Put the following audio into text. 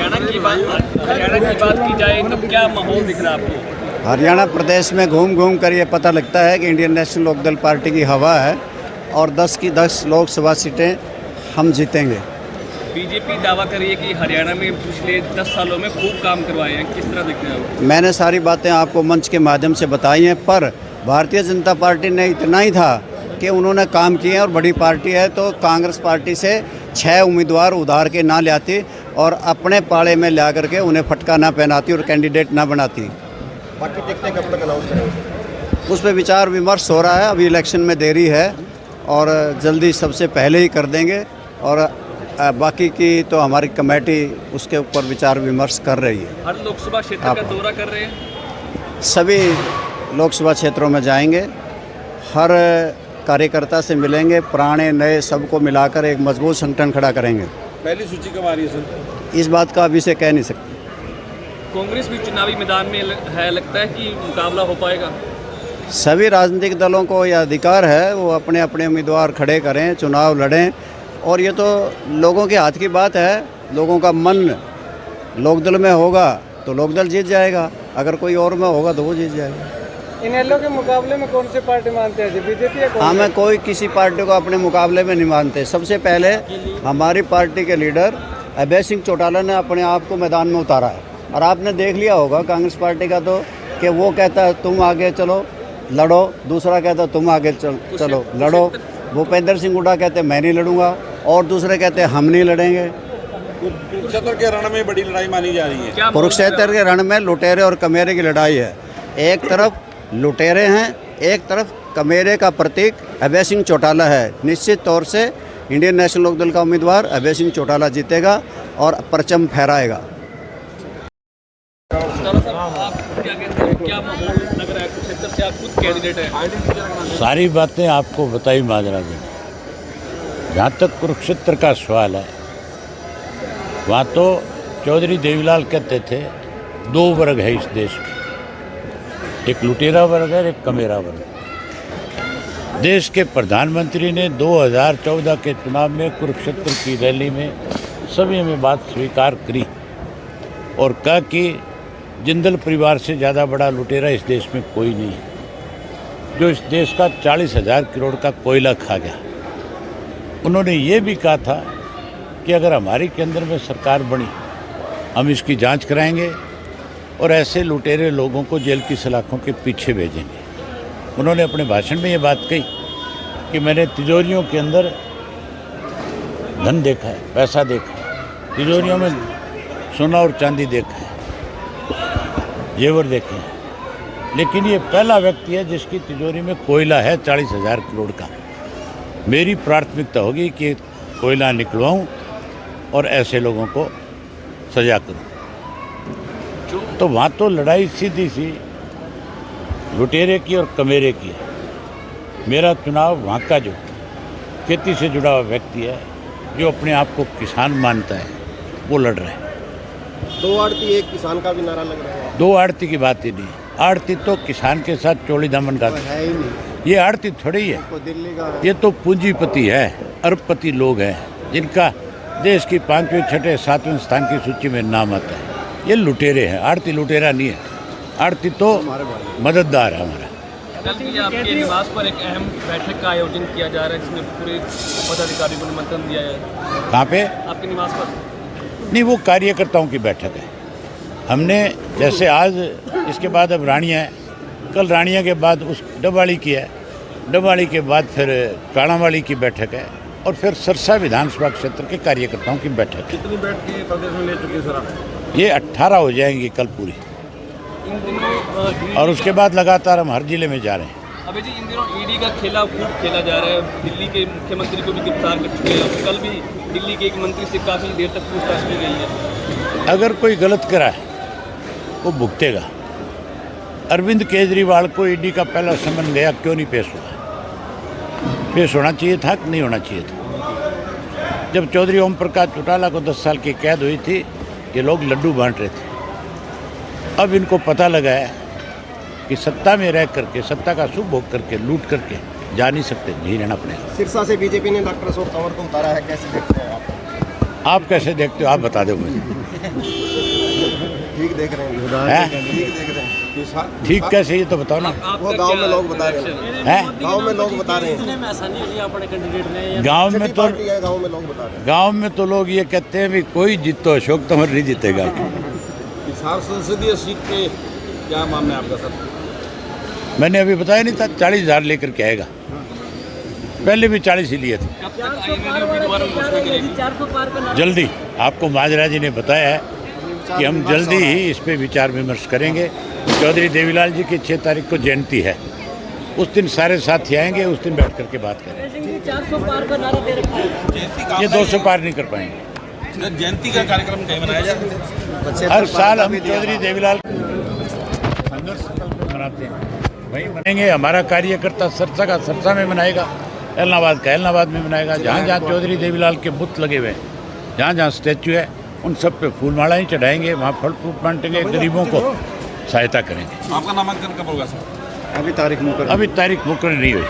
हरियाणा की बात की जाए तो क्या माहौल दिख रहा है आपको? हरियाणा प्रदेश में घूम घूम कर ये पता लगता है कि इंडियन नेशनल लोकदल पार्टी की हवा है और 10 की 10 लोकसभा सीटें हम जीतेंगे। बीजेपी दावा कर रही है कि हरियाणा में पिछले 10 सालों में खूब काम करवाए हैं, किस तरह देखते हैं आप? मैंने सारी बातें आपको मंच के माध्यम से बताई हैं, पर भारतीय जनता पार्टी ने इतना ही था कि उन्होंने काम किए और बड़ी पार्टी है तो कांग्रेस पार्टी से 6 उम्मीदवार उधार के ना लाती और अपने पाले में ला करके उन्हें फटका ना पहनाती और कैंडिडेट ना बनाती। बाकी देखते हैं कब तक अनाउंस करेंगे। उस पर विचार विमर्श हो रहा है, अभी इलेक्शन में देरी है और जल्दी सबसे पहले ही कर देंगे और बाकी की तो हमारी कमेटी उसके ऊपर विचार विमर्श कर रही है। हर लोकसभा क्षेत्र का दौरा कर रहे हैं? सभी लोकसभा क्षेत्रों में जाएंगे, हर कार्यकर्ता से मिलेंगे, पुराने नए सबको मिलाकर एक मजबूत संगठन खड़ा करेंगे। पहली सूची कब आ रही है सर? इस बात का अभी से कह नहीं सकते। कांग्रेस भी चुनावी मैदान में है, लगता है कि मुकाबला हो पाएगा? सभी राजनीतिक दलों को यह अधिकार है, वो अपने अपने उम्मीदवार खड़े करें, चुनाव लड़ें और ये तो लोगों के हाथ की बात है। लोगों का मन लोकदल में होगा तो लोकदल जीत जाएगा, अगर कोई और में होगा तो वो जीत जाएगा। इनेलो के मुकाबले में कौन सी पार्टी मानते हैं, बीजेपी या कांग्रेस? हमें कोई किसी पार्टी को अपने मुकाबले में नहीं मानते। सबसे पहले हमारी पार्टी के लीडर अभय सिंह चौटाला ने अपने आप को मैदान में उतारा है और आपने देख लिया होगा कांग्रेस पार्टी का तो कि वो कहता है तुम आगे चलो लड़ो, दूसरा कहता है तुम आगे चलो लड़ो। भूपेंद्र सिंह हुड्डा कहते मैं नहीं लड़ूंगा और दूसरे कहते हम नहीं लड़ेंगे। कुरुक्षेत्र के रण में बड़ी लड़ाई मानी जा रही है। कुरुक्षेत्र के रण में लुटेरे और कमेरे की लड़ाई है। एक तरफ लुटेरे हैं, एक तरफ कमेरे का प्रतीक अभय सिंह चौटाला है। निश्चित तौर से इंडियन नेशनल लोकदल का उम्मीदवार अभय सिंह चौटाला जीतेगा और परचम फहराएगा। क्या माहौल लग रहा है? कुरुक्षेत्र से आप खुद कैंडिडेट हैं। सारी बातें आपको बताई महाराज ने। जहाँ तक कुरुक्षेत्र का सवाल है, वहाँ तो चौधरी देवीलाल कहते थे 2 वर्ग है इस देश में, एक लुटेरा वर्ग है, एक कमेरा वर्ग। देश के प्रधानमंत्री ने 2014 के चुनाव में कुरुक्षेत्र की रैली में सभी में बात स्वीकार करी और कहा कि जिंदल परिवार से ज़्यादा बड़ा लुटेरा इस देश में कोई नहीं है, जो इस देश का 40,000 करोड़ का कोयला खा गया। उन्होंने ये भी कहा था कि अगर हमारी केंद्र में सरकार बनी हम इसकी जांच कराएंगे और ऐसे लुटेरे लोगों को जेल की सलाखों के पीछे भेजेंगे। उन्होंने अपने भाषण में ये बात कही कि मैंने तिजोरियों के अंदर धन देखा है, पैसा देखा है, तिजोरियों में सोना और चांदी देखा है, जेवर देखे हैं, लेकिन ये पहला व्यक्ति है जिसकी तिजोरी में कोयला है 40,000 करोड़ का। मेरी प्राथमिकता होगी कि कोयला निकलवाऊं और ऐसे लोगों को सजा करूं। तो वहाँ तो लड़ाई सीधी सी लुटेरे की और कमेरे की है। मेरा चुनाव वहाँ का जो खेती से जुड़ा हुआ व्यक्ति है, जो अपने आप को किसान मानता है, वो लड़ रहा है। 2 आड़ती एक किसान का भी नारा लग रहा है। 2 आड़ती की बात ही नहीं। आड़ती तो किसान के साथ चोली दामन का है ही नहीं, ये आड़ती थोड़ी है, तो दिल्ली का ये तो पूंजीपति है, अरबपति लोग हैं जिनका देश की 5वें, 6ठे, 7वें स्थान की सूची में नाम आता है। ये लुटेरे हैं, आड़ती लुटेरा नहीं है। आड़ती तो मददगार है हमारा। कल भी आपके निवास पर एक अहम बैठक का आयोजन किया जा रहा है जिसमें पूरे पदाधिकारियों को निमंत्रण दिया है। कहाँ पे? आपके निवास पर? नहीं, वो कार्यकर्ताओं की बैठक है। हमने जैसे आज इसके बाद अब रानिया है, कल रानिया के बाद उस डबाड़ी की है, डबाड़ी के बाद फिर काणावाली की बैठक है और फिर सरसा विधानसभा क्षेत्र के कार्यकर्ताओं की बैठक है। कितनी बैठकें प्रदेश में ले चुके हैं सर आप? ये 18 हो जाएंगी कल पूरी, इन दिनों और उसके बाद लगातार हम हर जिले में जा रहे हैं। अभी जी इन दिनों ईडी का खेला खूब खेला जा रहा है। दिल्ली के मुख्यमंत्री को भी गिरफ्तार कर चुके हैं। कल भी दिल्ली के एक मंत्री से काफ़ी देर तक पूछताछ की गई है। अगर कोई गलत करा है वो भुगतेगा। अरविंद केजरीवाल को ईडी का पहला समन गया, क्यों नहीं पेश हुआ? पेश होना चाहिए था कि नहीं होना चाहिए था? जब चौधरी ओम प्रकाश चौटाला को 10 साल की कैद हुई थी, ये लोग लड्डू बांट रहे थे। अब इनको पता लगा है कि सत्ता में रह करके, सत्ता का सुख भोग करके, लूट करके जा नहीं सकते, नहीं रहना पड़ेगा। सिरसा से बीजेपी ने डॉक्टर अशोक तंवर को उतारा है, कैसे देखते हैं आप? आप कैसे देखते हो, आप बता दो मुझे। ठीक देख रहे हैं, हैं? ठीक देख रहे हैं। ठीक कैसे, ये तो बताओ ना। वो गांव में लोग बता रहे हैं, हैं? गांव में लोग बता रहे हैं। गांव में तो पार्टी है, गांव में लोग बता रहे हैं। गांव में तो लोग ये कहते हैं भी कोई जीतो, अशोक तंवर नहीं जीतेगा। हिसार संसदीय सीट पे क्या मामला है आपका सर? मैंने अभी बताया नहीं था, 40,000 लेकर के आएगा। पहले भी 40 ही लिए थे। कब तक आएंगे उम्मीदवारों की घोषणा करेगी? जल्दी, आपको महाजरा जी ने बताया है कि हम जल्दी ही इस पे विचार विमर्श करेंगे। चौधरी देवीलाल जी की 6 तारीख को जयंती है, उस दिन सारे साथी आएंगे, उस दिन बैठ करके बात करेंगे। 400 पार का नारा दे रखा है। ये 200 पार नहीं कर पाएंगे। जयंती का कार्यक्रम कहीं मनाया जाए? हर साल हम चौधरी देवीलाल संघर्ष स्थल पे मनाते हैं, वहीं मनाएंगे। हमारा कार्यकर्ता सरसा का सरसा में मनाएगा, एलनाबाद का एलनाबाद में मनाएगा। जहाँ जहाँ चौधरी देवीलाल के बुत लगे हुए हैं, जहाँ जहाँ स्टैचू है, उन सब पे फूल मालाएं चढ़ाएंगे, वहाँ फल फ्रूट बांटेंगे, गरीबों को सहायता करेंगे। आपका नामांकन कब होगा सर? अभी तारीख मुकर अभी तारीख मुकर्रर नहीं हुई।